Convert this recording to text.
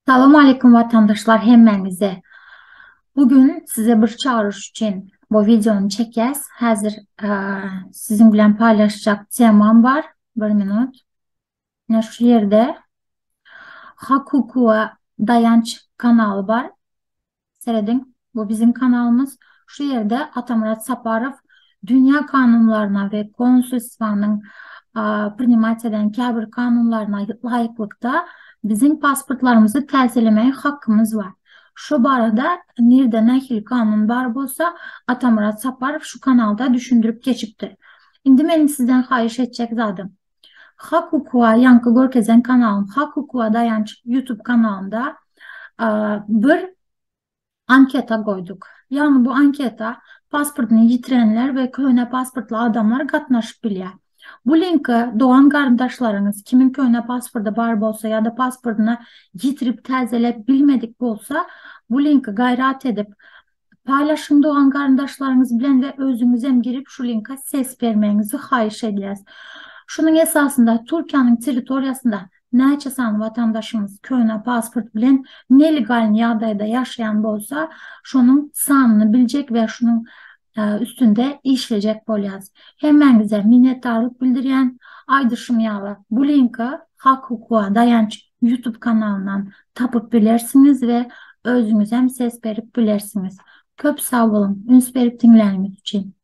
Selamun Aleyküm vatandaşlar hemmenize. Bugün size bir çağrış için bu videonu çekeceğiz. Hazır sizinle paylaşacak temam var. Bir minut. Şu yerde Hak Hukuka Dayanç kanalı var. Seyredin. Bu bizim kanalımız. Şu yerde Atamurat Saparov dünya kanunlarına ve Konstitusiyanın primat eden kabir kanunlarına layıklıkta bizim pasportlarımızı təsirlemeye hakkımız var. Şu barada nerede nəhil kanun var bolsa Atamurat Saparov şu kanalda düşündürüp geçiptir. Şimdi benim sizden xahiş edecek zadım. Hak Hukuka Yankı Görkezen kanalım Hak Hukuka Dayanç YouTube kanalında bir anketa koyduk. Yani bu anketa pasportunu yitirenler ve köhne pasportlu adamlar katnaşıp bilýär. Bu linki doğan kardeşleriniz kimin köhne pasportu var bolsa ya da pasportunu yitirip təzelep bilmedik bolsa bu linki gayret edip paylaşın doğan kardeşleriniz bilen ve özünüzem girip şu linke ses vermenizi xahiş ederiz. Şunun esasında Türkiye'nin teritoriyasında neçe san vatandaşımız köhne pasport bilen nelegal yağdayda yaşayan bolsa şunun sanını bilecek ve şunun üstünde işleyecek bolyaz. Hemen bize minnettarlık bildiren Aydışımyalı bu linki Hak Hukuka Dayanç YouTube kanalından tapıp bilersiniz ve özünüzem ses verip bilersiniz. Köp sağ olun. Üns verip dinlediğiniz için.